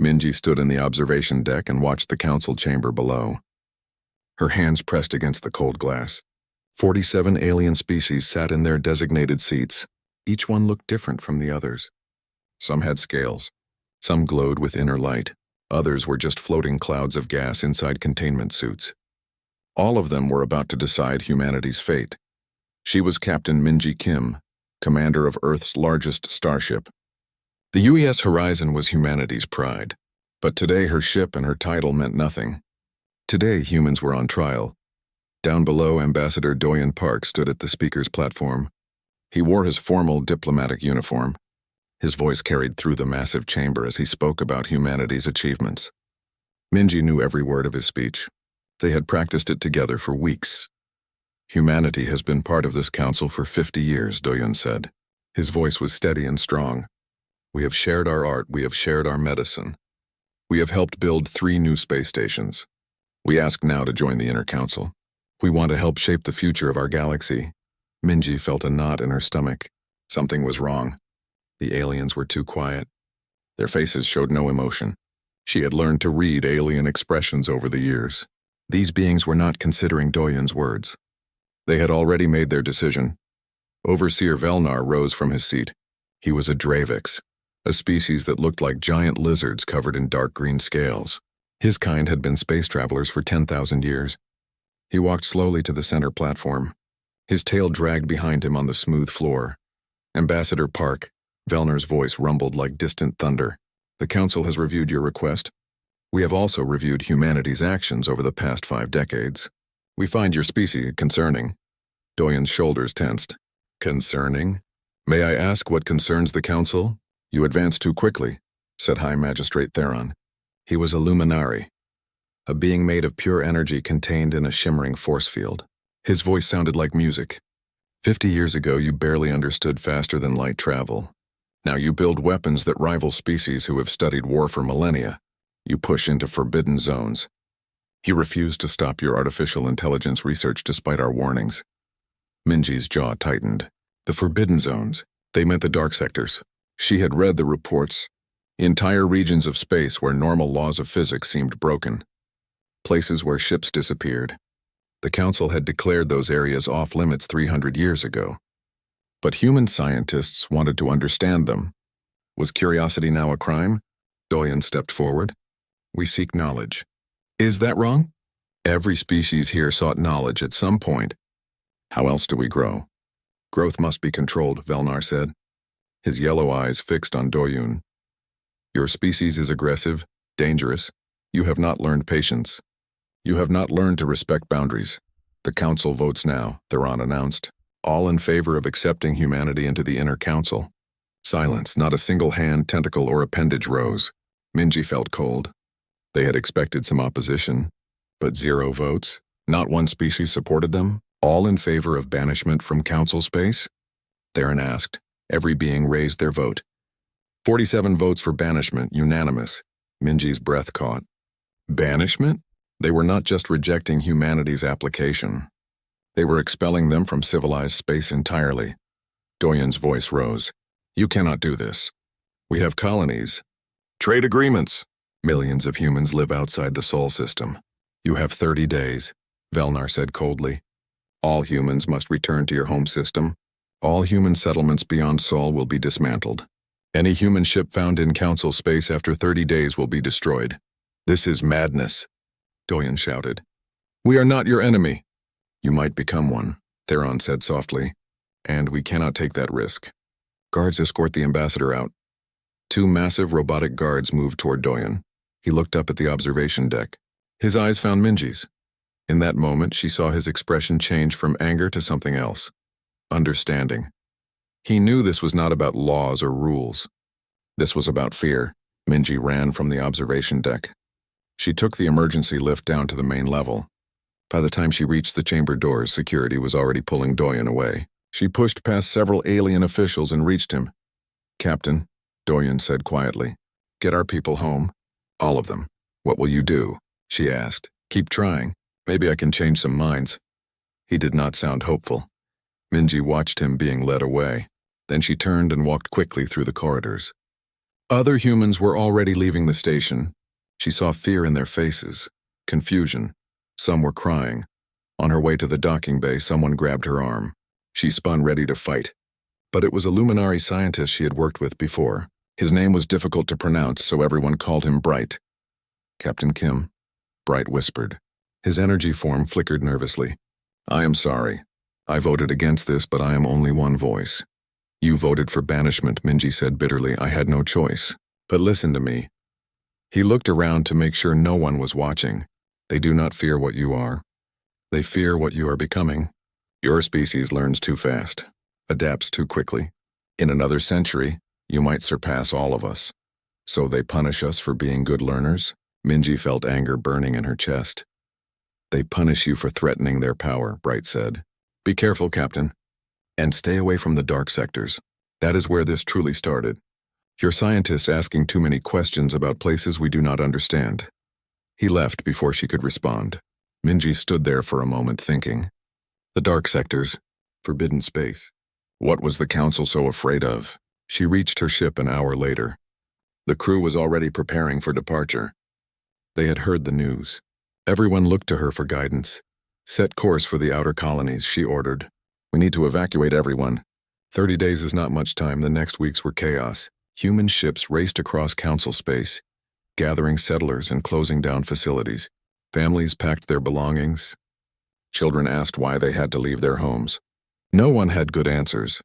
Minji stood in the observation deck and watched the council chamber below. Her hands pressed against the cold glass. 47 alien species sat in their designated seats. Each one looked different from the others. Some had scales. Some glowed with inner light. Others were just floating clouds of gas inside containment suits. All of them were about to decide humanity's fate. She was Captain Minji Kim, commander of Earth's largest starship. The UES Horizon was humanity's pride, but today her ship and her title meant nothing. Today humans were on trial. Down below, Ambassador Doyen Park stood at the speaker's platform. He wore his formal diplomatic uniform. His voice carried through the massive chamber as he spoke about humanity's achievements. Minji knew every word of his speech. They had practiced it together for weeks. Humanity has been part of this council for 50 years, Doyen said. His voice was steady and strong. We have shared our art, we have shared our medicine. We have helped build 3 new space stations. We ask now to join the inner council. We want to help shape the future of our galaxy. Minji felt a knot in her stomach. Something was wrong. The aliens were too quiet. Their faces showed no emotion. She had learned to read alien expressions over the years. These beings were not considering Doyen's words. They had already made their decision. Overseer Velnar rose from his seat. He was a Dravix, a species that looked like giant lizards covered in dark green scales. His kind had been space travelers for 10,000 years. He walked slowly to the center platform. His tail dragged behind him on the smooth floor. Ambassador Park, Velnar's voice rumbled like distant thunder. The Council has reviewed your request. We have also reviewed humanity's actions over the past 5 decades. We find your species concerning. Doyen's shoulders tensed. Concerning? May I ask what concerns the Council? You advance too quickly, said High Magistrate Theron. He was a luminari, a being made of pure energy contained in a shimmering force field. His voice sounded like music. 50 years ago, you barely understood faster than light travel. Now you build weapons that rival species who have studied war for millennia. You push into forbidden zones. You refuse to stop your artificial intelligence research despite our warnings. Minji's jaw tightened. The forbidden zones, they meant the dark sectors. She had read the reports. Entire regions of space where normal laws of physics seemed broken. Places where ships disappeared. The Council had declared those areas off-limits 300 years ago. But human scientists wanted to understand them. Was curiosity now a crime? Doyen stepped forward. We seek knowledge. Is that wrong? Every species here sought knowledge at some point. How else do we grow? Growth must be controlled, Velnar said. His yellow eyes fixed on Doyen. Your species is aggressive, dangerous. You have not learned patience. You have not learned to respect boundaries. The Council votes now, Theron announced. All in favor of accepting humanity into the inner council. Silence, not a single hand, tentacle, or appendage rose. Minji felt cold. They had expected some opposition, but 0 votes. Not one species supported them. All in favor of banishment from council space? Theron asked. Every being raised their vote. 47 votes for banishment, unanimous. Minji's breath caught. Banishment? They were not just rejecting humanity's application. They were expelling them from civilized space entirely. Doyen's voice rose. You cannot do this. We have colonies. Trade agreements. Millions of humans live outside the Sol system. You have 30 days, Velnar said coldly. All humans must return to your home system. All human settlements beyond Sol will be dismantled. Any human ship found in Council space after 30 days will be destroyed. This is madness, Doyen shouted. We are not your enemy. You might become one, Theron said softly, and we cannot take that risk. Guards escort the ambassador out. 2 massive robotic guards moved toward Doyen. He looked up at the observation deck. His eyes found Minji's. In that moment, she saw his expression change from anger to something else. Understanding. He knew this was not about laws or rules. This was about fear. Minji ran from the observation deck. She took the emergency lift down to the main level. By the time she reached the chamber doors, security was already pulling Doyen away. She pushed past several alien officials and reached him. Captain, Doyen said quietly, get our people home. All of them. What will you do? She asked. Keep trying. Maybe I can change some minds. He did not sound hopeful. Minji watched him being led away. Then she turned and walked quickly through the corridors. Other humans were already leaving the station. She saw fear in their faces, confusion. Some were crying. On her way to the docking bay, someone grabbed her arm. She spun ready to fight. But it was a luminary scientist she had worked with before. His name was difficult to pronounce, so everyone called him Bright. Captain Kim, Bright whispered. His energy form flickered nervously. I am sorry. I voted against this, but I am only one voice. You voted for banishment, Minji said bitterly. I had no choice. But listen to me. He looked around to make sure no one was watching. They do not fear what you are. They fear what you are becoming. Your species learns too fast, adapts too quickly. In another century, you might surpass all of us. So they punish us for being good learners? Minji felt anger burning in her chest. They punish you for threatening their power, Bright said. Be careful, Captain. And stay away from the dark sectors. That is where this truly started. Your scientists asking too many questions about places we do not understand. He left before she could respond. Minji stood there for a moment thinking. The dark sectors, forbidden space. What was the council so afraid of? She reached her ship an hour later. The crew was already preparing for departure. They had heard the news. Everyone looked to her for guidance. Set course for the outer colonies, she ordered. We need to evacuate everyone. 30 days is not much time. The next weeks were chaos. Human ships raced across council space, gathering settlers and closing down facilities. Families packed their belongings. Children asked why they had to leave their homes. No one had good answers.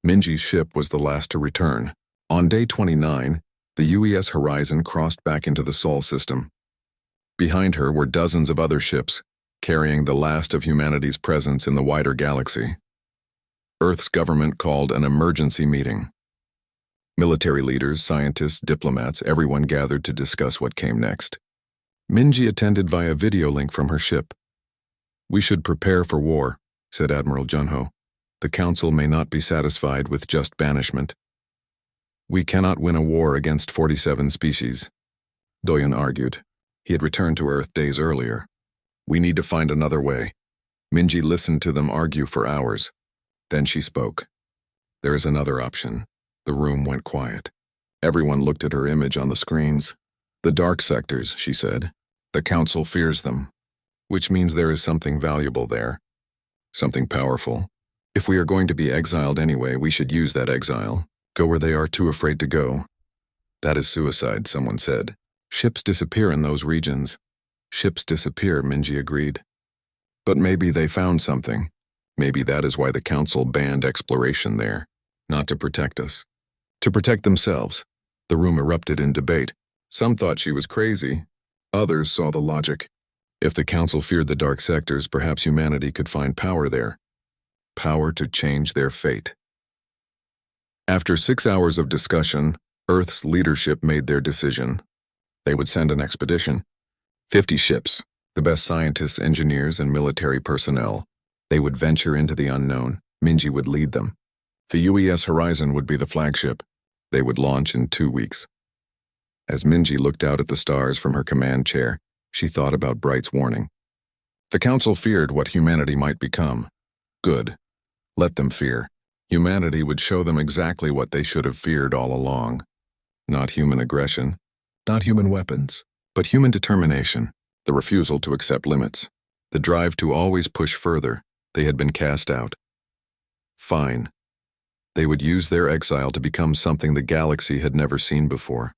Minji's ship was the last to return. On day 29, the UES Horizon crossed back into the Sol system. Behind her were dozens of other ships, carrying the last of humanity's presence in the wider galaxy. Earth's government called an emergency meeting. Military leaders, scientists, diplomats, everyone gathered to discuss what came next. Minji attended via video link from her ship. We should prepare for war, said Admiral Junho. The Council may not be satisfied with just banishment. We cannot win a war against 47 species. Doyen argued. He had returned to Earth days earlier. We need to find another way. Minji listened to them argue for hours. Then she spoke. There is another option. The room went quiet. Everyone looked at her image on the screens. The dark sectors, she said. The Council fears them, which means there is something valuable there. Something powerful. If we are going to be exiled anyway, we should use that exile. Go where they are too afraid to go. That is suicide, someone said. Ships disappear in those regions. Ships disappear, Minji agreed. But maybe they found something. Maybe that is why the Council banned exploration there. Not to protect us. To protect themselves. The room erupted in debate. Some thought she was crazy. Others saw the logic. If the Council feared the dark sectors, perhaps humanity could find power there. Power to change their fate. After 6 hours of discussion, Earth's leadership made their decision. They would send an expedition. 50 ships, the best scientists, engineers, and military personnel. They would venture into the unknown. Minji would lead them. The UES Horizon would be the flagship. They would launch in 2 weeks. As Minji looked out at the stars from her command chair, she thought about Bright's warning. The Council feared what humanity might become. Good. Let them fear. Humanity would show them exactly what they should have feared all along. Not human aggression, not human weapons, but human determination, the refusal to accept limits, the drive to always push further. They had been cast out. Fine. They would use their exile to become something the galaxy had never seen before.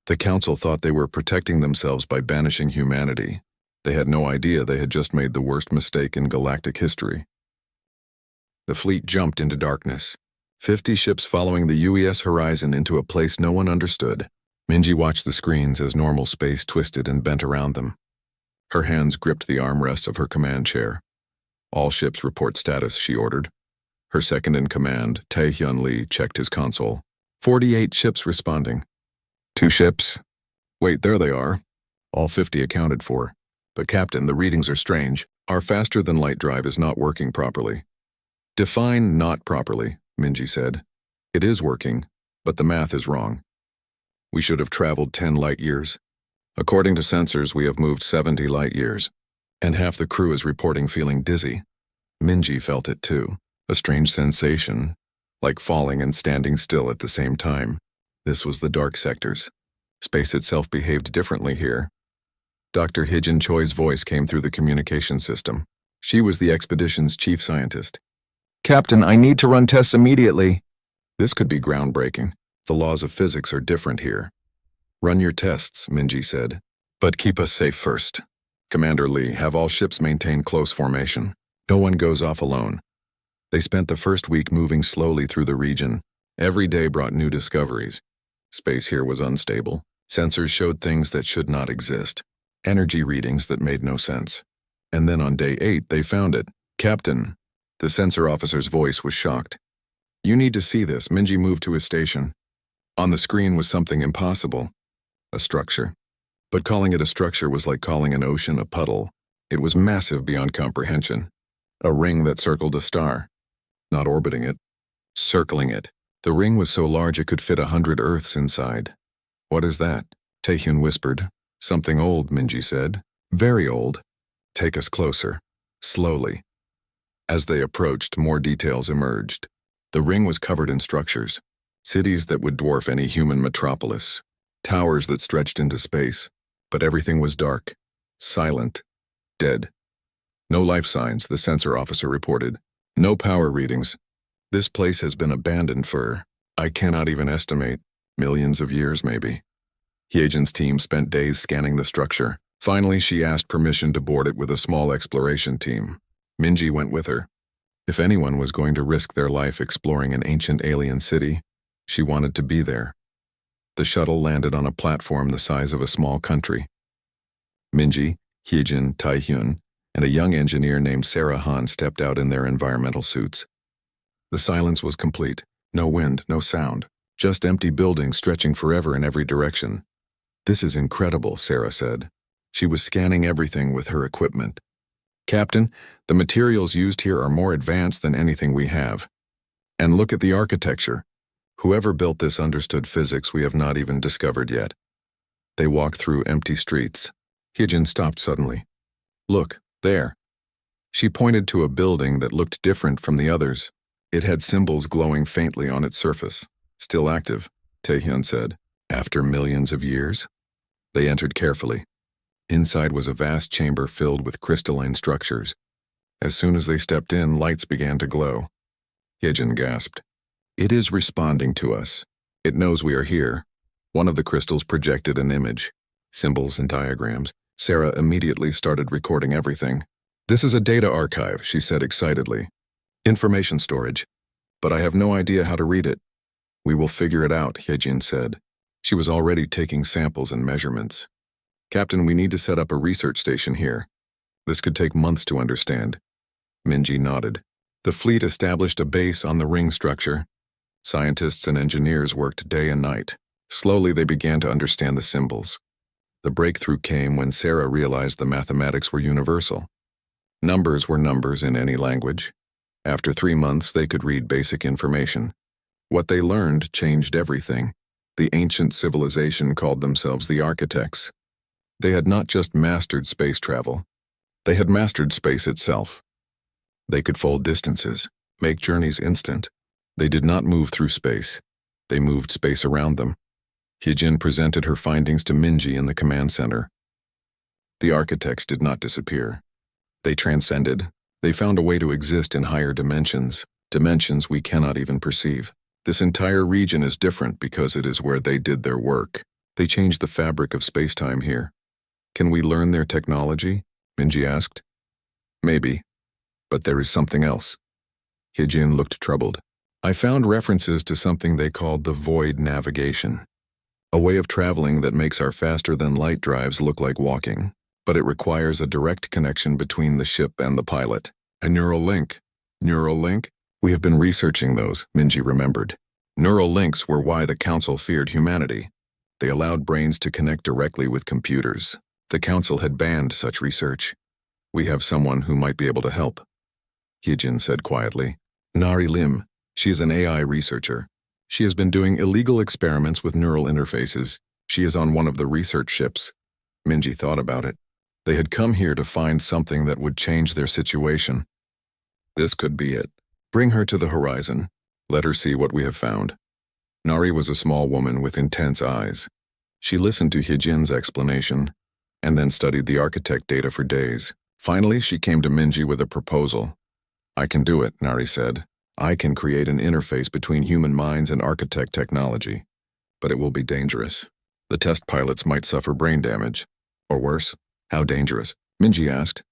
The Council thought they were protecting themselves by banishing humanity. They had no idea they had just made the worst mistake in galactic history. The fleet jumped into darkness. 50 ships following the UES Horizon into a place no one understood. Minji watched the screens as normal space twisted and bent around them. Her hands gripped the armrests of her command chair. All ships report status, she ordered. Her second-in-command, Tae-hyun Lee, checked his console. 48 ships responding. 2 ships? Wait, there they are. All 50 accounted for. But Captain, the readings are strange. Our faster-than-light drive is not working properly. Define not properly, Minji said. It is working, but the math is wrong. We should have traveled 10 light years. According to sensors, we have moved 70 light years. And half the crew is reporting feeling dizzy. Minji felt it too. A strange sensation, like falling and standing still at the same time. This was the dark sectors. Space itself behaved differently here. Dr. Hijin Choi's voice came through the communication system. She was the expedition's chief scientist. Captain, I need to run tests immediately. This could be groundbreaking. The laws of physics are different here. Run your tests, Minji said. But keep us safe first. Commander Lee, have all ships maintain close formation. No one goes off alone. They spent the first week moving slowly through the region. Every day brought new discoveries. Space here was unstable. Sensors showed things that should not exist. Energy readings that made no sense. And then on day 8, they found it. Captain. The sensor officer's voice was shocked. You need to see this. Minji moved to his station. On the screen was something impossible. A structure. But calling it a structure was like calling an ocean a puddle. It was massive beyond comprehension. A ring that circled a star. Not orbiting it. Circling it. The ring was so large it could fit 100 Earths inside. What is that? Taehyun whispered. Something old, Minji said. Very old. Take us closer. Slowly. As they approached, more details emerged. The ring was covered in structures. Cities that would dwarf any human metropolis. Towers that stretched into space. But everything was dark. Silent. Dead. No life signs, the sensor officer reported. No power readings. This place has been abandoned for, I cannot even estimate, millions of years maybe. Hyejin's team spent days scanning the structure. Finally, she asked permission to board it with a small exploration team. Minji went with her. If anyone was going to risk their life exploring an ancient alien city, she wanted to be there. The shuttle landed on a platform the size of a small country. Minji, Hyejin, Taehyun, and a young engineer named Sarah Han stepped out in their environmental suits. The silence was complete. No wind, no sound. Just empty buildings stretching forever in every direction. This is incredible, Sarah said. She was scanning everything with her equipment. Captain, the materials used here are more advanced than anything we have. And look at the architecture. Whoever built this understood physics we have not even discovered yet. They walked through empty streets. Hyejin stopped suddenly. Look, there. She pointed to a building that looked different from the others. It had symbols glowing faintly on its surface. Still active, Taehyun said. After millions of years? They entered carefully. Inside was a vast chamber filled with crystalline structures. As soon as they stepped in, lights began to glow. Hyejin gasped. It is responding to us. It knows we are here. One of the crystals projected an image. Symbols and diagrams. Sarah immediately started recording everything. This is a data archive, she said excitedly. Information storage. But I have no idea how to read it. We will figure it out, Hyejin said. She was already taking samples and measurements. Captain, we need to set up a research station here. This could take months to understand. Minji nodded. The fleet established a base on the ring structure. Scientists and engineers worked day and night. Slowly they began to understand the symbols. The breakthrough came when Sarah realized the mathematics were universal. Numbers were numbers in any language. After 3 months, they could read basic information. What they learned changed everything. The ancient civilization called themselves the architects. They had not just mastered space travel. They had mastered space itself. They could fold distances, make journeys instant. They did not move through space. They moved space around them. Hyejin presented her findings to Minji in the command center. The architects did not disappear. They transcended. They found a way to exist in higher dimensions, dimensions we cannot even perceive. This entire region is different because it is where they did their work. They changed the fabric of space-time here. Can we learn their technology? Minji asked. Maybe. But there is something else. Hyejin looked troubled. I found references to something they called the void navigation. A way of traveling that makes our faster-than-light drives look like walking. But it requires a direct connection between the ship and the pilot. A neural link. Neural link? We have been researching those, Minji remembered. Neural links were why the Council feared humanity. They allowed brains to connect directly with computers. The Council had banned such research. We have someone who might be able to help. Hyejin said quietly. Nari Lim. She is an AI researcher. She has been doing illegal experiments with neural interfaces. She is on one of the research ships. Minji thought about it. They had come here to find something that would change their situation. This could be it. Bring her to the horizon. Let her see what we have found. Nari was a small woman with intense eyes. She listened to Hyejin's explanation, and then studied the architect data for days. Finally, she came to Minji with a proposal. I can do it, Nari said. I can create an interface between human minds and architect technology. But it will be dangerous. The test pilots might suffer brain damage. Or worse, how dangerous? Minji asked.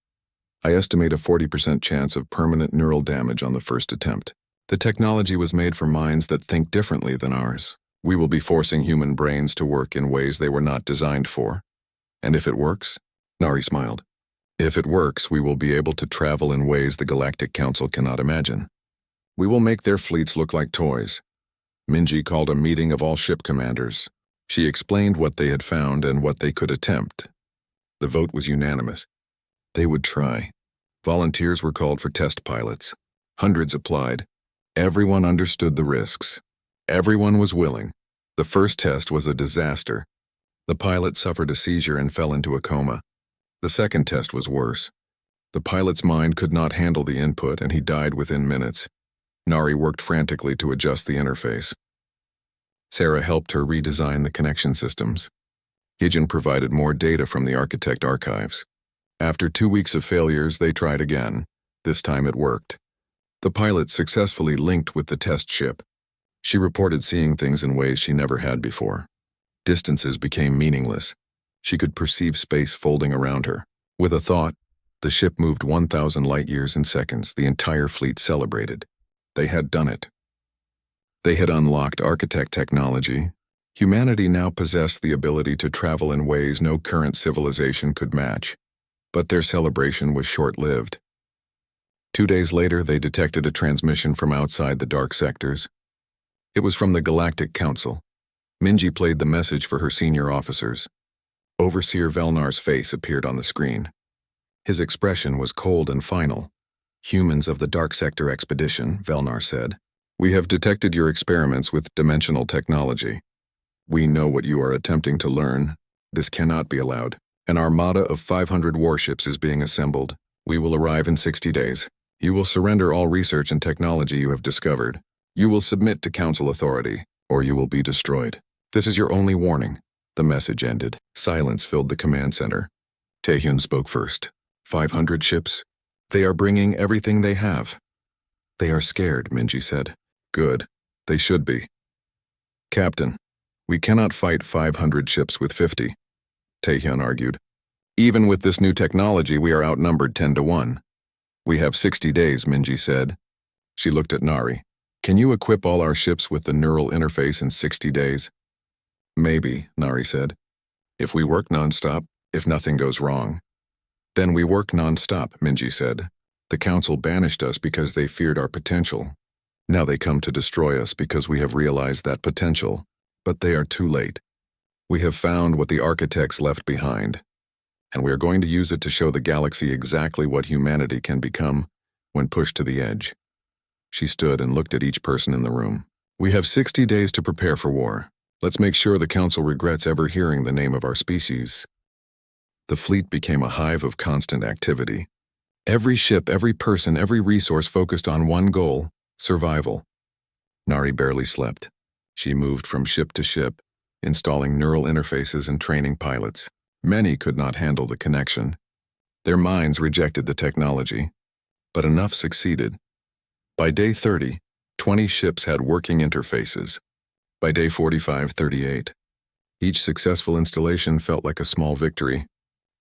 I estimate a 40% chance of permanent neural damage on the first attempt. The technology was made for minds that think differently than ours. We will be forcing human brains to work in ways they were not designed for. And if it works? Nari smiled. If it works, we will be able to travel in ways the Galactic Council cannot imagine. We will make their fleets look like toys. Minji called a meeting of all ship commanders. She explained what they had found and what they could attempt. The vote was unanimous. They would try. Volunteers were called for test pilots. Hundreds applied. Everyone understood the risks. Everyone was willing. The first test was a disaster. The pilot suffered a seizure and fell into a coma. The second test was worse. The pilot's mind could not handle the input and he died within minutes. Nari worked frantically to adjust the interface. Sarah helped her redesign the connection systems. Hyejin provided more data from the architect archives. After 2 weeks of failures, they tried again. This time it worked. The pilot successfully linked with the test ship. She reported seeing things in ways she never had before. Distances became meaningless. She could perceive space folding around her. With a thought, the ship moved 1,000 light-years in seconds. The entire fleet celebrated. They had done it. They had unlocked architect technology. Humanity now possessed the ability to travel in ways no current civilization could match. But their celebration was short-lived. 2 days later, they detected a transmission from outside the dark sectors. It was from the Galactic Council. Minji played the message for her senior officers. Overseer Velnar's face appeared on the screen. His expression was cold and final. Humans of the Dark Sector Expedition, Velnar said, we have detected your experiments with dimensional technology. We know what you are attempting to learn. This cannot be allowed. An armada of 500 warships is being assembled. We will arrive in 60 days. You will surrender all research and technology you have discovered. You will submit to Council authority, or you will be destroyed. This is your only warning. The message ended. Silence filled the command center. Taehyun spoke first. 500 ships? They are bringing everything they have. They are scared, Minji said. Good. They should be. Captain, we cannot fight 500 ships with 50. Taehyun argued. Even with this new technology, we are outnumbered 10-1. We have 60 days, Minji said. She looked at Nari. Can you equip all our ships with the neural interface in 60 days? Maybe, Nari said. If we work non-stop, if nothing goes wrong. Then we work non-stop, Minji said. The Council banished us because they feared our potential. Now they come to destroy us because we have realized that potential. But they are too late. We have found what the architects left behind. And we are going to use it to show the galaxy exactly what humanity can become when pushed to the edge. She stood and looked at each person in the room. We have 60 days to prepare for war. Let's make sure the Council regrets ever hearing the name of our species. The fleet became a hive of constant activity. Every ship, every person, every resource focused on one goal, survival. Nari barely slept. She moved from ship to ship, installing neural interfaces and training pilots. Many could not handle the connection. Their minds rejected the technology, but enough succeeded. By day 30, 20 ships had working interfaces. By day 45, 38. Each successful installation felt like a small victory.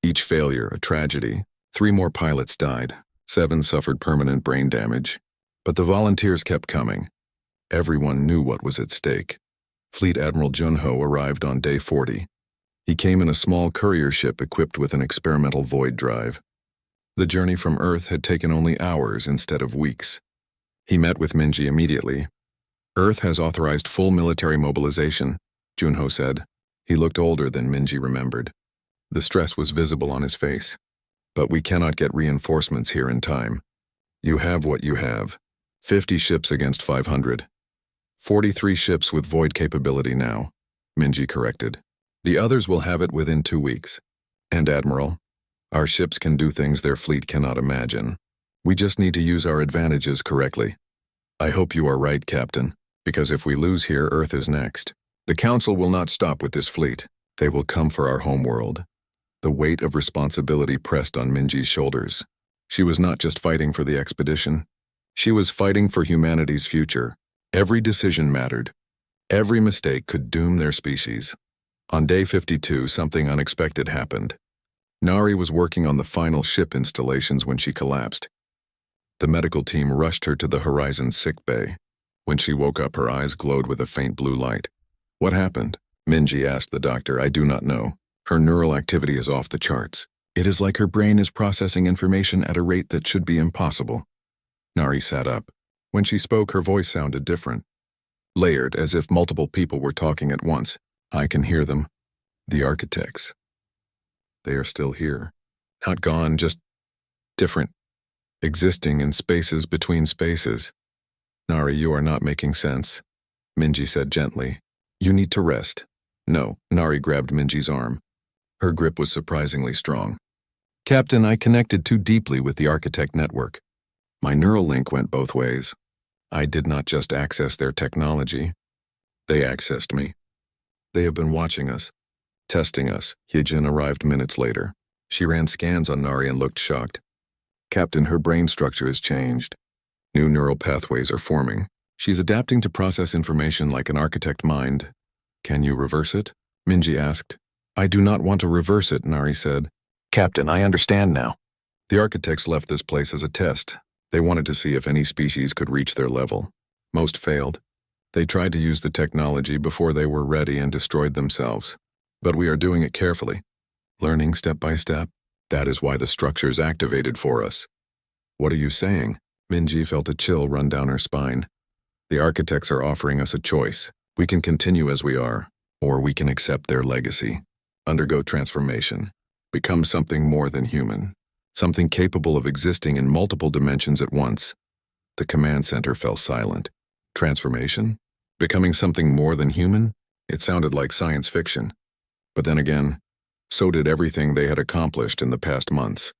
Each failure, a tragedy. 3 more pilots died. 7 suffered permanent brain damage. But the volunteers kept coming. Everyone knew what was at stake. Fleet Admiral Junho arrived on day 40. He came in a small courier ship equipped with an experimental void drive. The journey from Earth had taken only hours instead of weeks. He met with Minji immediately. Earth has authorized full military mobilization, Junho said. He looked older than Minji remembered. The stress was visible on his face. But we cannot get reinforcements here in time. You have what you have. 50 ships against 500. 43 ships with void capability now, Minji corrected. The others will have it within 2 weeks. And Admiral, our ships can do things their fleet cannot imagine. We just need to use our advantages correctly. I hope you are right, Captain. Because if we lose here, Earth is next. The Council will not stop with this fleet. They will come for our homeworld. The weight of responsibility pressed on Minji's shoulders. She was not just fighting for the expedition. She was fighting for humanity's future. Every decision mattered. Every mistake could doom their species. On day 52, something unexpected happened. Nari was working on the final ship installations when she collapsed. The medical team rushed her to the Horizon sick bay. When she woke up, her eyes glowed with a faint blue light. What happened? Minji asked the doctor. I do not know. Her neural activity is off the charts. It is like her brain is processing information at a rate that should be impossible. Nari sat up. When she spoke, her voice sounded different. Layered, as if multiple people were talking at once. I can hear them. The architects. They are still here. Not gone, just different. Existing in spaces between spaces. Nari, you are not making sense. Minji said gently. You need to rest. No, Nari grabbed Minji's arm. Her grip was surprisingly strong. Captain, I connected too deeply with the architect network. My neural link went both ways. I did not just access their technology. They accessed me. They have been watching us, testing us. Hyejin arrived minutes later. She ran scans on Nari and looked shocked. Captain, her brain structure has changed. New neural pathways are forming. She's adapting to process information like an architect mind. Can you reverse it? Minji asked. I do not want to reverse it, Nari said. Captain, I understand now. The architects left this place as a test. They wanted to see if any species could reach their level. Most failed. They tried to use the technology before they were ready and destroyed themselves. But we are doing it carefully. Learning step by step. That is why the structure's activated for us. What are you saying? Minji felt a chill run down her spine. The architects are offering us a choice. We can continue as we are, or we can accept their legacy. Undergo transformation. Become something more than human. Something capable of existing in multiple dimensions at once. The command center fell silent. Transformation? Becoming something more than human? It sounded like science fiction. But then again, so did everything they had accomplished in the past months.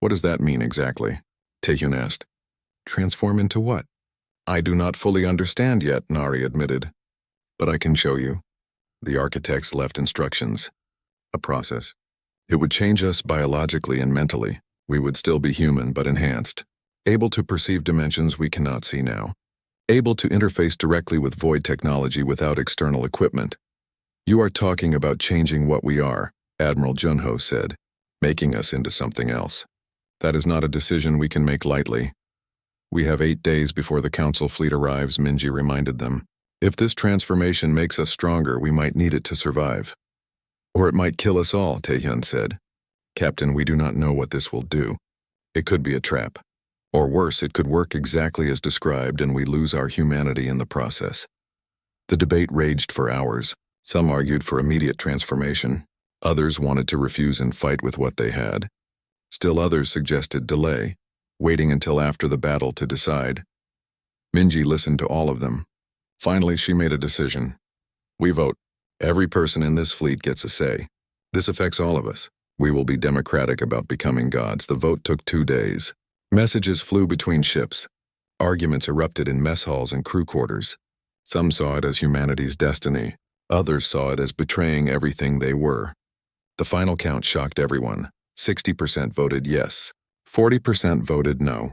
What does that mean exactly? Taehyun asked. Transform into what? I do not fully understand yet, Nari admitted. But I can show you. The architects left instructions. A process. It would change us biologically and mentally. We would still be human, but enhanced. Able to perceive dimensions we cannot see now. Able to interface directly with void technology without external equipment. You are talking about changing what we are, Admiral Junho said, making us into something else. That is not a decision we can make lightly. We have 8 days before the Council fleet arrives, Minji reminded them. If this transformation makes us stronger, we might need it to survive. Or it might kill us all, Taehyun said. Captain, we do not know what this will do. It could be a trap. Or worse, it could work exactly as described and we lose our humanity in the process. The debate raged for hours. Some argued for immediate transformation. Others wanted to refuse and fight with what they had. Still others suggested delay, waiting until after the battle to decide. Minji listened to all of them. Finally, she made a decision. We vote. Every person in this fleet gets a say. This affects all of us. We will be democratic about becoming gods. The vote took 2 days. Messages flew between ships. Arguments erupted in mess halls and crew quarters. Some saw it as humanity's destiny. Others saw it as betraying everything they were. The final count shocked everyone. 60% voted yes. 40% voted no.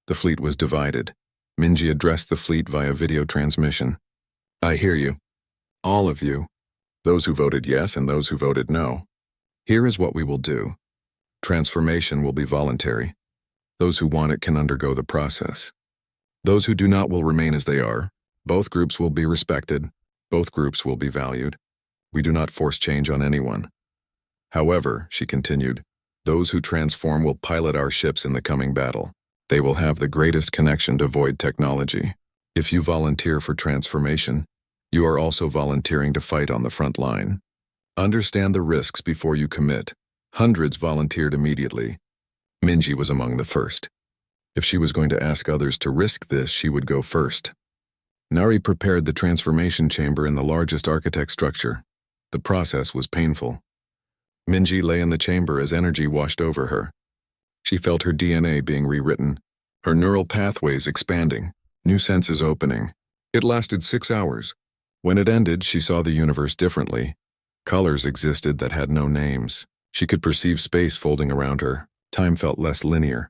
The fleet was divided. Minji addressed the fleet via video transmission. I hear you. All of you. Those who voted yes and those who voted no. Here is what we will do. Transformation will be voluntary. Those who want it can undergo the process. Those who do not will remain as they are. Both groups will be respected. Both groups will be valued. We do not force change on anyone. However, she continued, those who transform will pilot our ships in the coming battle. They will have the greatest connection to void technology. If you volunteer for transformation, you are also volunteering to fight on the front line. Understand the risks before you commit. Hundreds volunteered immediately. Minji was among the first. If she was going to ask others to risk this, she would go first. Nari prepared the transformation chamber in the largest architect structure. The process was painful. Minji lay in the chamber as energy washed over her. She felt her DNA being rewritten, her neural pathways expanding, new senses opening. It lasted 6 hours. When it ended, she saw the universe differently. Colors existed that had no names. She could perceive space folding around her. Time felt less linear,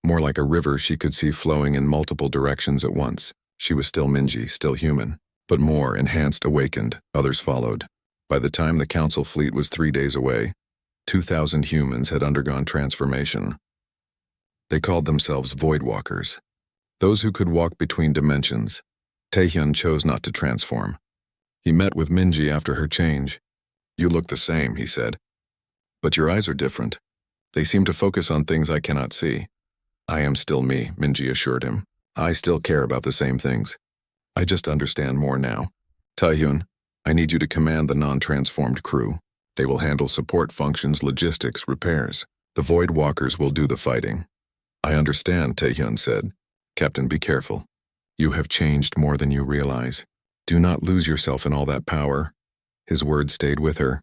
more like a river she could see flowing in multiple directions at once. She was still Minji, still human, but more enhanced, awakened. Others followed. By the time the Council fleet was 3 days away, 2,000 humans had undergone transformation. They called themselves Voidwalkers, those who could walk between dimensions. Taehyun chose not to transform. He met with Minji after her change. "You look the same," he said. "But your eyes are different. They seem to focus on things I cannot see." "I am still me," Minji assured him. "I still care about the same things. I just understand more now. Taehyun, I need you to command the non-transformed crew. They will handle support functions, logistics, repairs. The Void Walkers will do the fighting." "I understand," Taehyun said. "Captain, be careful. You have changed more than you realize. Do not lose yourself in all that power." His words stayed with her.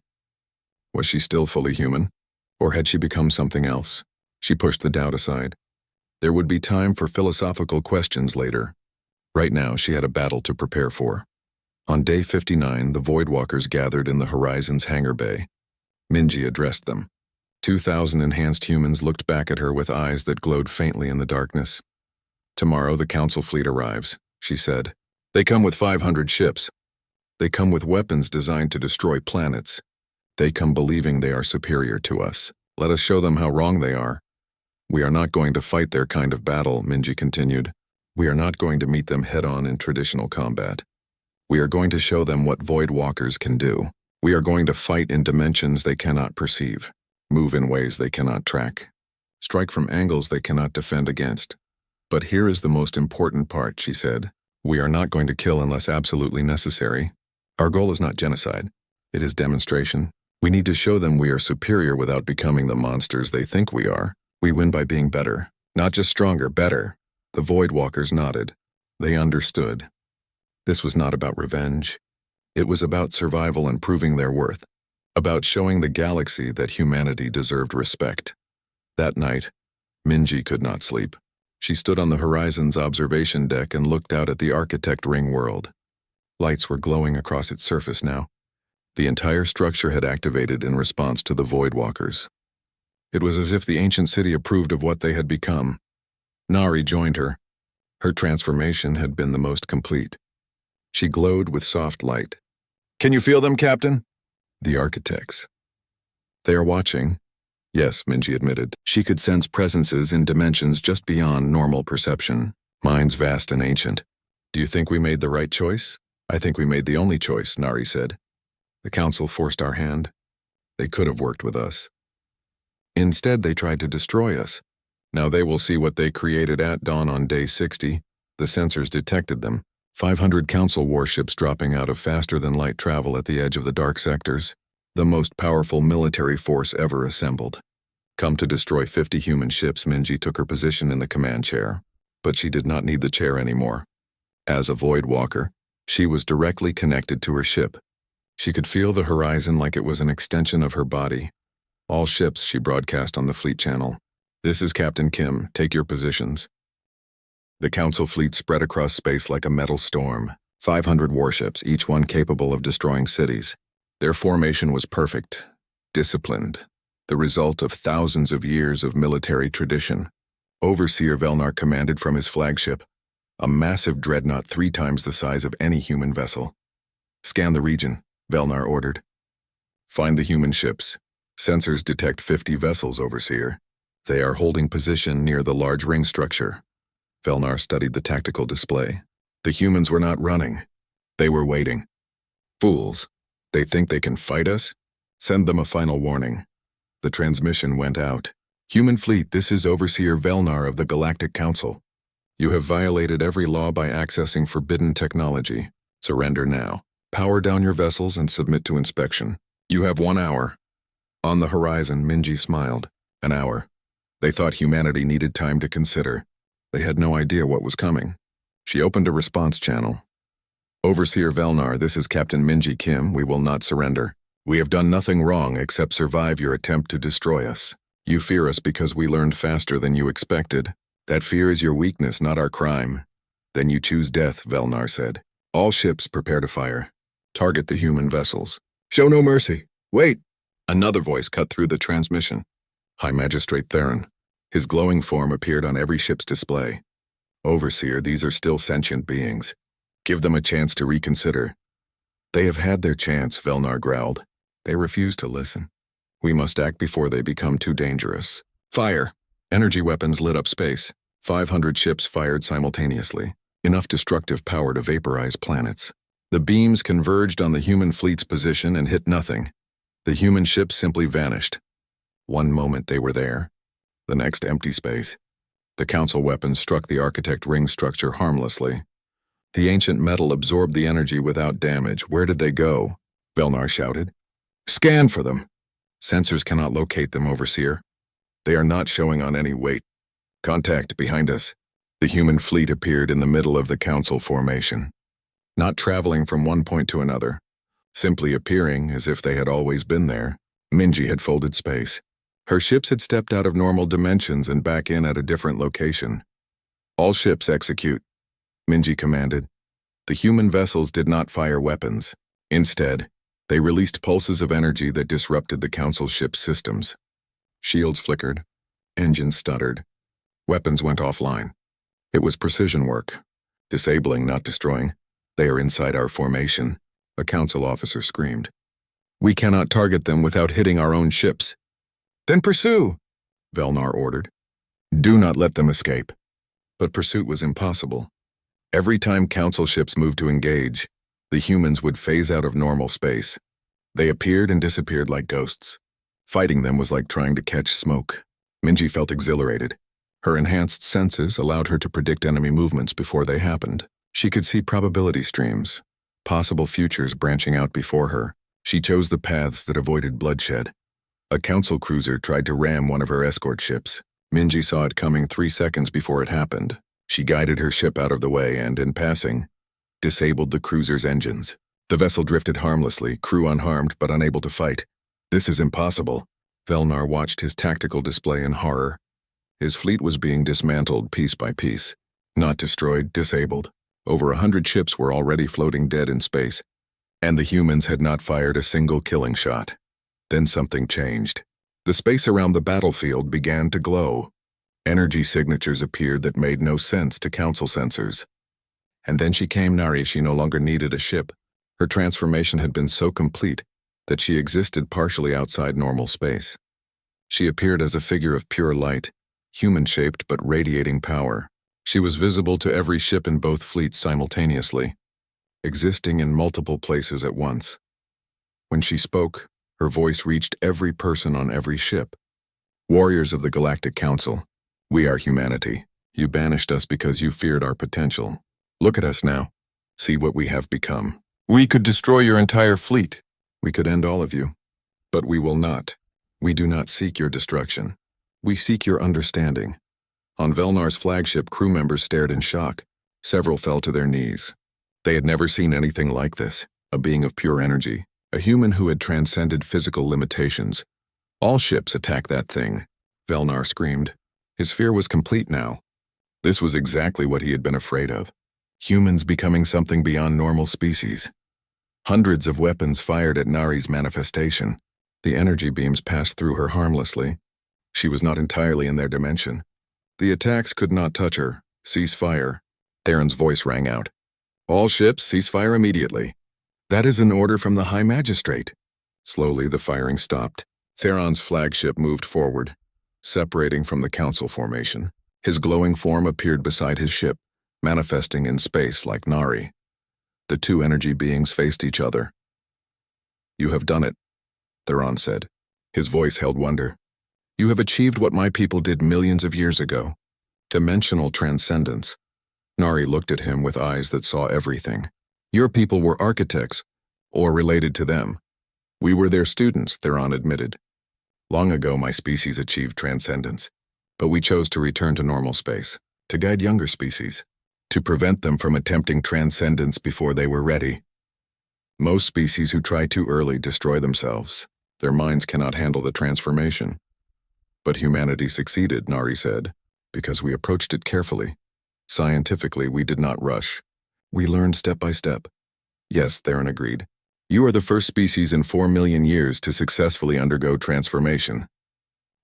Was she still fully human? Or had she become something else? She pushed the doubt aside. There would be time for philosophical questions later. Right now, she had a battle to prepare for. On day 59, the Voidwalkers gathered in the Horizon's hangar bay. Minji addressed them. 2,000 enhanced humans looked back at her with eyes that glowed faintly in the darkness. "Tomorrow the Council fleet arrives," she said. "They come with 500 ships. They come with weapons designed to destroy planets. They come believing they are superior to us. Let us show them how wrong they are." "We are not going to fight their kind of battle," Minji continued. "We are not going to meet them head-on in traditional combat. We are going to show them what Void Walkers can do. We are going to fight in dimensions they cannot perceive, move in ways they cannot track, strike from angles they cannot defend against. But here is the most important part," she said. "We are not going to kill unless absolutely necessary. Our goal is not genocide. It is demonstration. We need to show them we are superior without becoming the monsters they think we are. We win by being better. Not just stronger, better." The Void Walkers nodded. They understood. This was not about revenge. It was about survival and proving their worth. About showing the galaxy that humanity deserved respect. That night, Minji could not sleep. She stood on the Horizon's observation deck and looked out at the architect ring world. Lights were glowing across its surface now. The entire structure had activated in response to the Voidwalkers. It was as if the ancient city approved of what they had become. Nari joined her. Her transformation had been the most complete. She glowed with soft light. "Can you feel them, Captain?" "The architects. They are watching." "Yes," Minji admitted. She could sense presences in dimensions just beyond normal perception. "Minds vast and ancient. Do you think we made the right choice?" "I think we made the only choice," Nari said. "The Council forced our hand. They could have worked with us. Instead, they tried to destroy us. Now they will see what they created at dawn on day 60. The sensors detected them. 500 Council warships dropping out of faster-than-light travel at the edge of the dark sectors. The most powerful military force ever assembled. Come to destroy 50 human ships, Minji took her position in the command chair. But she did not need the chair anymore. As a Void Walker, she was directly connected to her ship. She could feel the horizon like it was an extension of her body. "All ships," she broadcast on the fleet channel. "This is Captain Kim. Take your positions." The Council fleet spread across space like a metal storm. 500 warships, each one capable of destroying cities. Their formation was perfect, disciplined, the result of thousands of years of military tradition. Overseer Velnar commanded from his flagship, a massive dreadnought 3 times the size of any human vessel. "Scan the region," Velnar ordered. "Find the human ships. Sensors detect 50 vessels, Overseer. They are holding position near the large ring structure." Velnar studied the tactical display. The humans were not running. They were waiting. "Fools. They think they can fight us? Send them a final warning." The transmission went out. "Human fleet, this is Overseer Velnar of the Galactic Council. You have violated every law by accessing forbidden technology. Surrender now. Power down your vessels and submit to inspection. You have 1 hour." On the horizon, Minji smiled. An hour. They thought humanity needed time to consider. They had no idea what was coming. She opened a response channel. "Overseer Velnar, this is Captain Minji Kim. We will not surrender. We have done nothing wrong except survive your attempt to destroy us. You fear us because we learned faster than you expected. That fear is your weakness, not our crime. Then you choose death," Velnar said. All ships prepare to fire. Target the human vessels. Show no mercy. Wait! Another voice cut through the transmission. High Magistrate Theron. His glowing form appeared on every ship's display. Overseer, these are still sentient beings. Give them a chance to reconsider. They have had their chance, Velnar growled. They refuse to listen. We must act before they become too dangerous. Fire! Energy weapons lit up space. 500 ships fired simultaneously, enough destructive power to vaporize planets. The beams converged on the human fleet's position and hit nothing. The human ships simply vanished. One moment they were there, the next empty space. The Council weapons struck the Architect ring structure harmlessly. The ancient metal absorbed the energy without damage. Where did they go? Velnar shouted. Scan for them. Sensors cannot locate them, Overseer. They are not showing on any weight. Contact behind us. The human fleet appeared in the middle of the Council formation. Not traveling from one point to another, simply appearing as if they had always been there. Minji had folded space. Her ships had stepped out of normal dimensions and back in at a different location. All ships execute, Minji commanded. The human vessels did not fire weapons. Instead, they released pulses of energy that disrupted the Council ship's systems. Shields flickered. Engines stuttered. Weapons went offline. It was precision work. Disabling, not destroying. They are inside our formation, a Council officer screamed. We cannot target them without hitting our own ships. Then pursue, Velnar ordered. Do not let them escape. But pursuit was impossible. Every time Council ships moved to engage, the humans would phase out of normal space. They appeared and disappeared like ghosts. Fighting them was like trying to catch smoke. Minji felt exhilarated. Her enhanced senses allowed her to predict enemy movements before they happened. She could see probability streams, possible futures branching out before her. She chose the paths that avoided bloodshed. A Council cruiser tried to ram one of her escort ships. Minji saw it coming 3 seconds before it happened. She guided her ship out of the way and, in passing, disabled the cruiser's engines. The vessel drifted harmlessly, crew unharmed but unable to fight. This is impossible. Velnar watched his tactical display in horror. His fleet was being dismantled piece by piece. Not destroyed, disabled. Over 100 ships were already floating dead in space, and the humans had not fired a single killing shot. Then something changed. The space around the battlefield began to glow. Energy signatures appeared that made no sense to Council sensors. And then she came Nari. She no longer needed a ship. Her transformation had been so complete that she existed partially outside normal space. She appeared as a figure of pure light, human-shaped but radiating power. She was visible to every ship in both fleets simultaneously, existing in multiple places at once. When she spoke, her voice reached every person on every ship. Warriors of the Galactic Council, we are humanity. You banished us because you feared our potential. Look at us now. See what we have become. We could destroy your entire fleet. We could end all of you. But we will not. We do not seek your destruction. We seek your understanding. On Velnar's flagship, crew members stared in shock. Several fell to their knees. They had never seen anything like this, a being of pure energy, a human who had transcended physical limitations. All ships attack that thing, Velnar screamed. His fear was complete now. This was exactly what he had been afraid of. Humans becoming something beyond normal species. Hundreds of weapons fired at Nari's manifestation. The energy beams passed through her harmlessly. She was not entirely in their dimension. The attacks could not touch her. Cease fire. Theron's voice rang out. All ships cease fire immediately. That is an order from the High Magistrate. Slowly the firing stopped. Theron's flagship moved forward, separating from the Council formation. His glowing form appeared beside his ship, manifesting in space like Nari. The two energy beings faced each other. You have done it, Theron said. His voice held wonder. You have achieved what my people did millions of years ago. Dimensional transcendence. Nari looked at him with eyes that saw everything. Your people were architects, or related to them. We were their students, Theron admitted. Long ago my species achieved transcendence, but we chose to return to normal space, to guide younger species, to prevent them from attempting transcendence before they were ready. Most species who try too early destroy themselves. Their minds cannot handle the transformation. But humanity succeeded, Nari said, because we approached it carefully. Scientifically, we did not rush. We learned step by step. Yes, Theron agreed. You are the first species in 4 million years to successfully undergo transformation.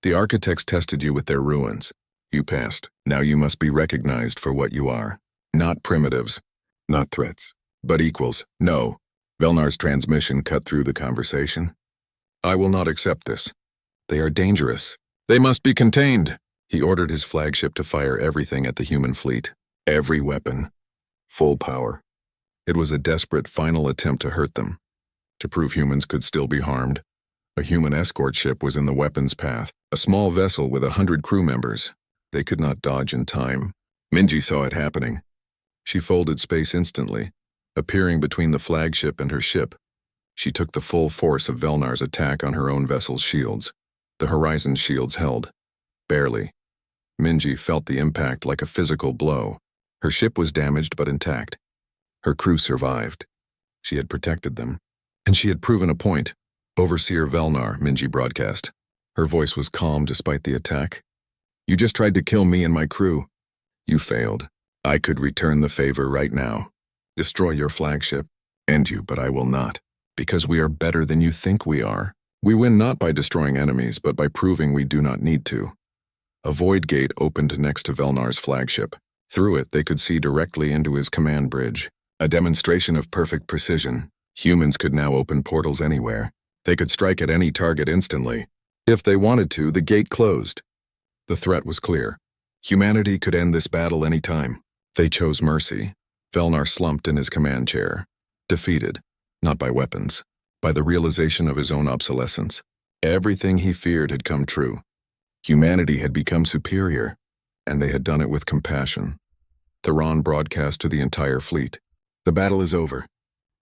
The architects tested you with their ruins. You passed. Now you must be recognized for what you are. Not primitives, not threats, but equals. No. Velnar's transmission cut through the conversation. I will not accept this. They are dangerous. They must be contained. He ordered his flagship to fire everything at the human fleet. Every weapon. Full power. It was a desperate final attempt to hurt them, to prove humans could still be harmed. A human escort ship was in the weapon's path, a small vessel with 100 crew members. They could not dodge in time. Minji saw it happening. She folded space instantly, appearing between the flagship and her ship. She took the full force of Velnar's attack on her own vessel's shields. The Horizon's shields held. Barely. Minji felt the impact like a physical blow. Her ship was damaged but intact. Her crew survived. She had protected them. And she had proven a point. Overseer Velnar, Minji broadcast. Her voice was calm despite the attack. You just tried to kill me and my crew. You failed. I could return the favor right now. Destroy your flagship. End you, but I will not. Because we are better than you think we are. We win not by destroying enemies, but by proving we do not need to. A void gate opened next to Velnar's flagship. Through it, they could see directly into his command bridge. A demonstration of perfect precision. Humans could now open portals anywhere. They could strike at any target instantly. If they wanted to, the gate closed. The threat was clear. Humanity could end this battle any time. They chose mercy. Velnar slumped in his command chair. Defeated. Not by weapons. By the realization of his own obsolescence. Everything he feared had come true. Humanity had become superior, and they had done it with compassion. Theron broadcast to the entire fleet. The battle is over.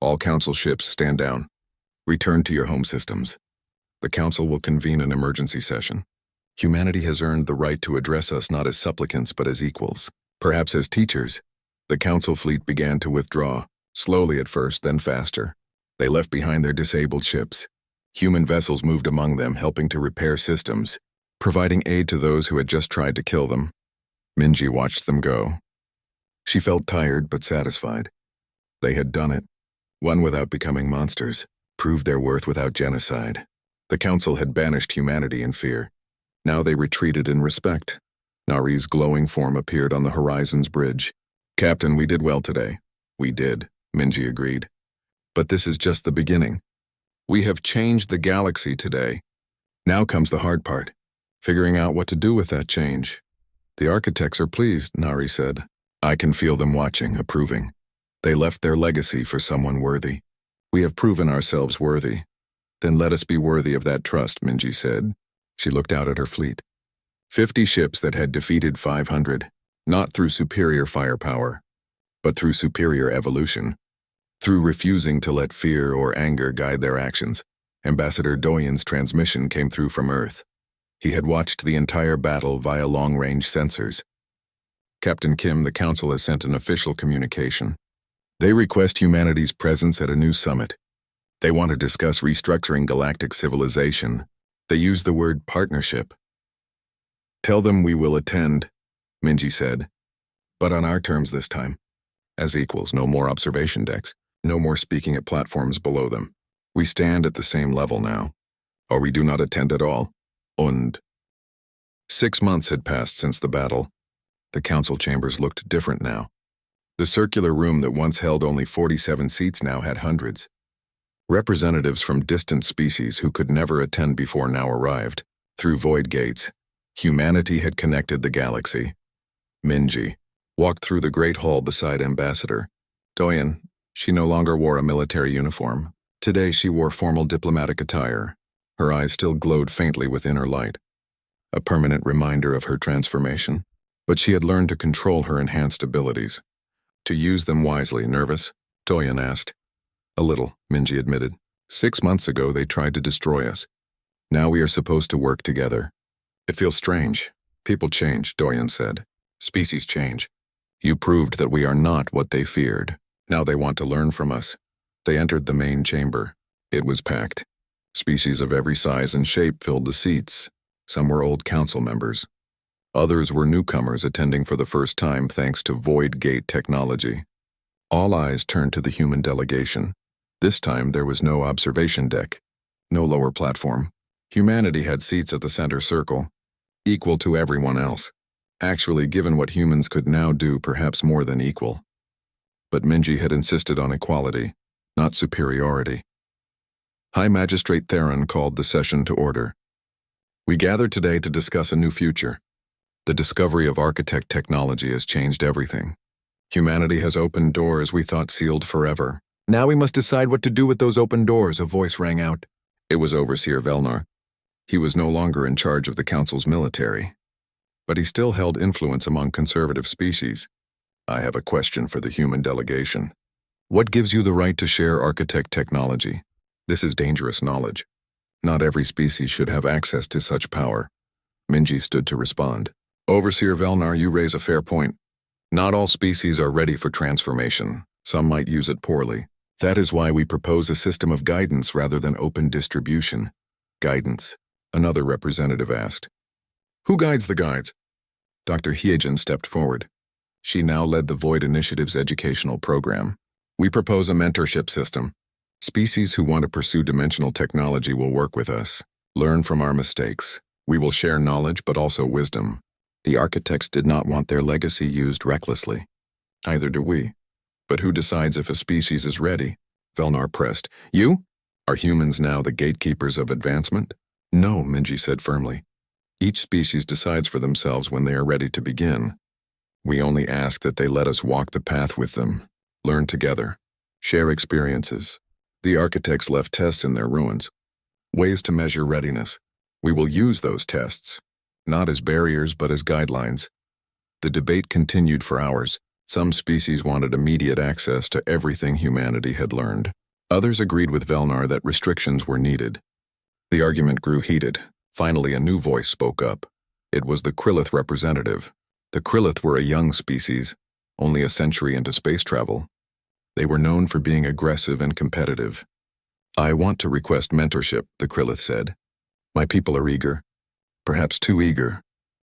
All Council ships stand down. Return to your home systems. The Council will convene an emergency session. Humanity has earned the right to address us not as supplicants but as equals. Perhaps as teachers. The Council fleet began to withdraw, slowly at first, then faster. They left behind their disabled ships. Human vessels moved among them, helping to repair systems, providing aid to those who had just tried to kill them. Minji watched them go. She felt tired but satisfied. They had done it. Won without becoming monsters, proved their worth without genocide. The Council had banished humanity in fear. Now they retreated in respect. Nari's glowing form appeared on the Horizon's bridge. Captain, we did well today. We did, Minji agreed. But this is just the beginning. We have changed the galaxy today. Now comes the hard part. Figuring out what to do with that change. The architects are pleased, Nari said. I can feel them watching, approving. They left their legacy for someone worthy. We have proven ourselves worthy. Then let us be worthy of that trust, Minji said. She looked out at her fleet. 50 ships that had defeated 500, not through superior firepower, but through superior evolution. Through refusing to let fear or anger guide their actions, Ambassador Doyen's transmission came through from Earth. He had watched the entire battle via long-range sensors. Captain Kim, the Council has sent an official communication. They request humanity's presence at a new summit. They want to discuss restructuring galactic civilization. They use the word partnership. Tell them we will attend, Minji said. But on our terms this time. As equals, no more observation decks, no more speaking at platforms below them. We stand at the same level now. Or we do not attend at all. Und. 6 months had passed since the battle. The council chambers looked different now. The circular room that once held only 47 seats now had hundreds. Representatives from distant species who could never attend before now arrived. Through void gates, humanity had connected the galaxy. Minji walked through the great hall beside Ambassador Doyen. She no longer wore a military uniform. Today she wore formal diplomatic attire. Her eyes still glowed faintly with inner light, a permanent reminder of her transformation. But she had learned to control her enhanced abilities. To use them wisely. Nervous? Doyen asked. A little, Minji admitted. 6 months ago they tried to destroy us. Now we are supposed to work together. It feels strange. People change, Doyen said. Species change. You proved that we are not what they feared. Now they want to learn from us. They entered the main chamber. It was packed. Species of every size and shape filled the seats. Some were old council members. Others were newcomers attending for the first time thanks to void gate technology. All eyes turned to the human delegation. This time there was no observation deck, no lower platform. Humanity had seats at the center circle, equal to everyone else. Actually, given what humans could now do, perhaps more than equal. But Minji had insisted on equality, not superiority. High Magistrate Theron called the session to order. We gathered today to discuss a new future. The discovery of architect technology has changed everything. Humanity has opened doors we thought sealed forever. Now we must decide what to do with those open doors, a voice rang out. It was Overseer Velnar. He was no longer in charge of the Council's military, but he still held influence among conservative species. I have a question for the human delegation. What gives you the right to share architect technology? This is dangerous knowledge. Not every species should have access to such power. Minji stood to respond. Overseer Velnar, you raise a fair point. Not all species are ready for transformation. Some might use it poorly. That is why we propose a system of guidance rather than open distribution. Guidance, another representative asked. Who guides the guides? Dr. Hyejin stepped forward. She now led the Void Initiative's educational program. We propose a mentorship system. Species who want to pursue dimensional technology will work with us, learn from our mistakes. We will share knowledge but also wisdom. The architects did not want their legacy used recklessly. Neither do we. But who decides if a species is ready? Velnar pressed. You? Are humans now the gatekeepers of advancement? No, Minji said firmly. Each species decides for themselves when they are ready to begin. We only ask that they let us walk the path with them, learn together, share experiences. The architects left tests in their ruins. Ways to measure readiness. We will use those tests, not as barriers but as guidelines. The debate continued for hours. Some species wanted immediate access to everything humanity had learned. Others agreed with Velnar that restrictions were needed. The argument grew heated. Finally, a new voice spoke up. It was the Krillith representative. The Krillith were a young species, only a century into space travel. They were known for being aggressive and competitive. I want to request mentorship, the Krillith said. My people are eager. Perhaps too eager.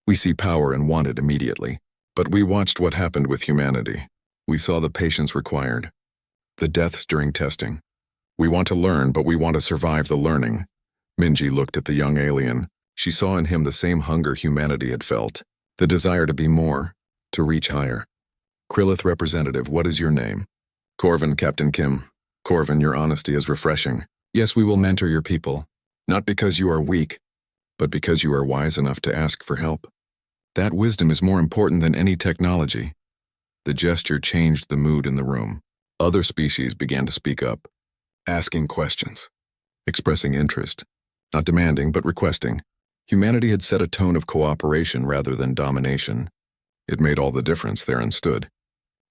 We see power and want it immediately. But we watched what happened with humanity. We saw the patience required. The deaths during testing. We want to learn, but we want to survive the learning. Minji looked at the young alien. She saw in him the same hunger humanity had felt. The desire to be more, to reach higher. Krillith representative, what is your name? Corvin, Captain Kim. Corvin, your honesty is refreshing. Yes, we will mentor your people. Not because you are weak, but because you are wise enough to ask for help. That wisdom is more important than any technology. The gesture changed the mood in the room. Other species began to speak up, asking questions, expressing interest, not demanding but requesting. Humanity had set a tone of cooperation rather than domination. It made all the difference, Theron stood.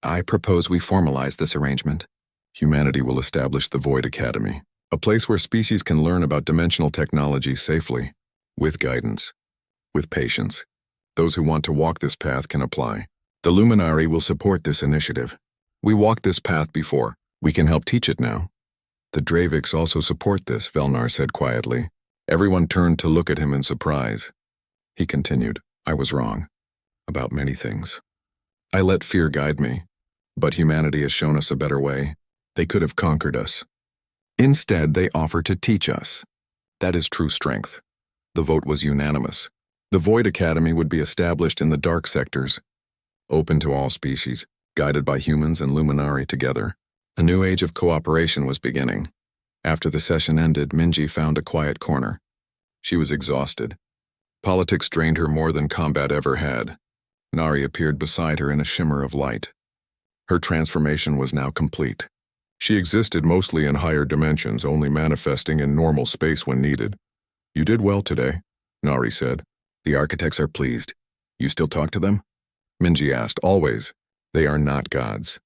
I propose we formalize this arrangement. Humanity will establish the Void Academy, a place where species can learn about dimensional technology safely, with guidance, with patience. Those who want to walk this path can apply. The Luminari will support this initiative. We walked this path before. We can help teach it now. The Draviks also support this, Velnar said quietly. Everyone turned to look at him in surprise. He continued, I was wrong. About many things. I let fear guide me. But humanity has shown us a better way. They could have conquered us. Instead, they offer to teach us. That is true strength. The vote was unanimous. The Void Academy would be established in the dark sectors, open to all species, guided by humans and Luminari together. A new age of cooperation was beginning. After the session ended, Minji found a quiet corner. She was exhausted. Politics drained her more than combat ever had. Nari appeared beside her in a shimmer of light. Her transformation was now complete. She existed mostly in higher dimensions, only manifesting in normal space when needed. You did well today, Nari said. The architects are pleased. You still talk to them? Minji asked. Always. They are not gods.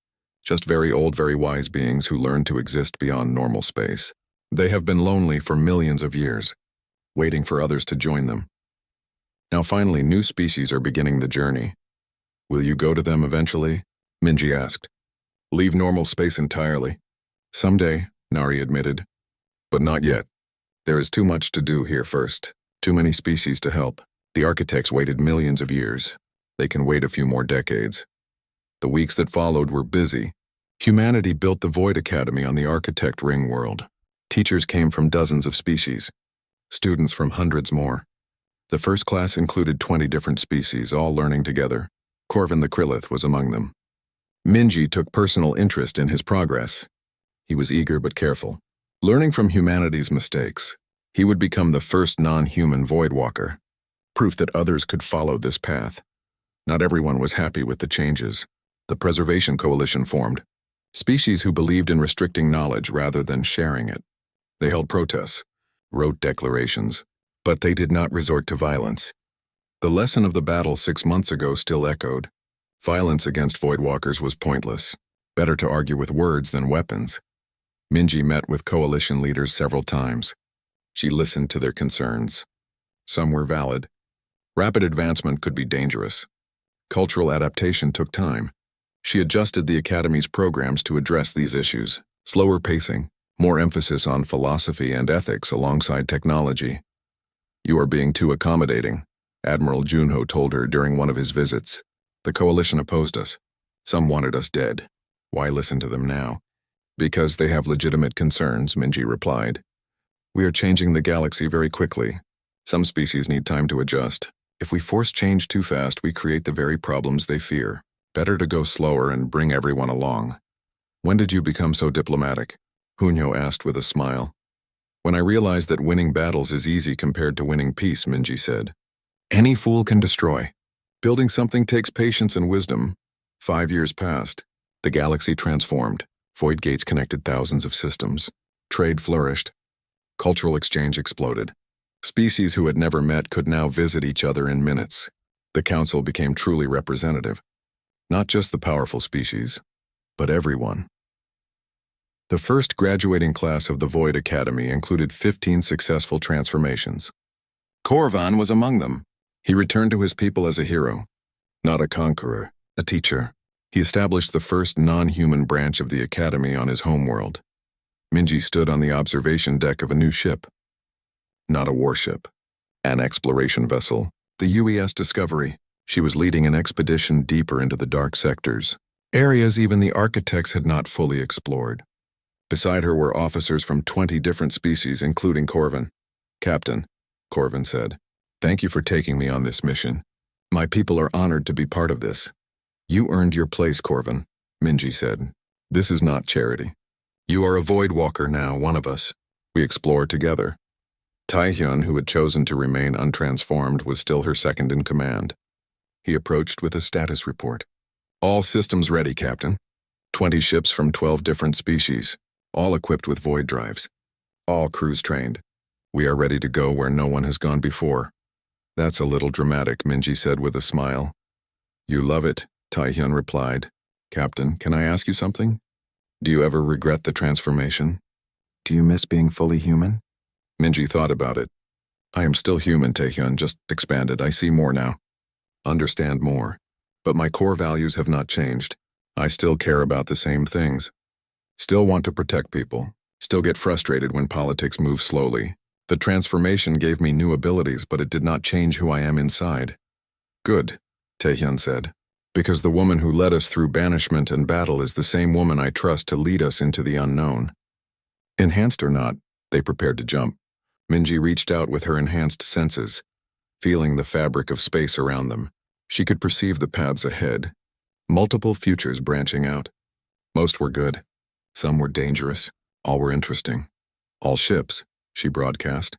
Just very old, very wise beings who learn to exist beyond normal space. They have been lonely for millions of years, waiting for others to join them. Now finally, new species are beginning the journey. Will you go to them eventually? Minji asked. Leave normal space entirely. Someday, Nari admitted. But not yet. There is too much to do here first. Too many species to help. The architects waited millions of years. They can wait a few more decades. The weeks that followed were busy. Humanity built the Void Academy on the Architect Ring world. Teachers came from dozens of species, students from hundreds more. The first class included 20 different species, all learning together. Corvin the Krillith was among them. Minji took personal interest in his progress. He was eager but careful. Learning from humanity's mistakes, he would become the first non-human Voidwalker, proof that others could follow this path. Not everyone was happy with the changes. The Preservation Coalition formed, species who believed in restricting knowledge rather than sharing it. They held protests, wrote declarations, but they did not resort to violence. The lesson of the battle 6 months ago still echoed. Violence against Voidwalkers was pointless. Better to argue with words than weapons. Minji met with coalition leaders several times. She listened to their concerns. Some were valid. Rapid advancement could be dangerous. Cultural adaptation took time. She adjusted the Academy's programs to address these issues. Slower pacing, more emphasis on philosophy and ethics alongside technology. "You are being too accommodating," Admiral Junho told her during one of his visits. "The coalition opposed us. Some wanted us dead. Why listen to them now?" "Because they have legitimate concerns," Minji replied. "We are changing the galaxy very quickly. Some species need time to adjust. If we force change too fast, we create the very problems they fear. Better to go slower and bring everyone along." "When did you become so diplomatic?" Junho asked with a smile. "When I realized that winning battles is easy compared to winning peace," Minji said. "Any fool can destroy. Building something takes patience and wisdom." 5 years passed. The galaxy transformed. Void gates connected thousands of systems. Trade flourished. Cultural exchange exploded. Species who had never met could now visit each other in minutes. The council became truly representative. Not just the powerful species, but everyone. The first graduating class of the Void Academy included 15 successful transformations. Corvan was among them. He returned to his people as a hero, not a conqueror, a teacher. He established the first non-human branch of the Academy on his homeworld. Minji stood on the observation deck of a new ship. Not a warship, an exploration vessel, the UES Discovery. She was leading an expedition deeper into the dark sectors, areas even the architects had not fully explored. Beside her were officers from 20 different species, including Corvin. "Captain," Corvin said, "thank you for taking me on this mission. My people are honored to be part of this." "You earned your place, Corvin," Minji said. "This is not charity. You are a Voidwalker now, one of us. We explore together." Taehyun, who had chosen to remain untransformed, was still her second in command. He approached with a status report. "All systems ready, Captain. 20 ships from 12 different species, all equipped with void drives. All crews trained. We are ready to go where no one has gone before." "That's a little dramatic," Minji said with a smile. "You love it," Taehyun replied. "Captain, can I ask you something? Do you ever regret the transformation? Do you miss being fully human?" Minji thought about it. "I am still human, Taehyun, just expanded. I see more now. Understand more. But my core values have not changed. I still care about the same things. Still want to protect people. Still get frustrated when politics moves slowly. The transformation gave me new abilities, but it did not change who I am inside." "Good," Taehyun said. "Because the woman who led us through banishment and battle is the same woman I trust to lead us into the unknown." Enhanced or not, they prepared to jump. Minji reached out with her enhanced senses, feeling the fabric of space around them. She could perceive the paths ahead, multiple futures branching out. Most were good. Some were dangerous. All were interesting. "All ships," she broadcast.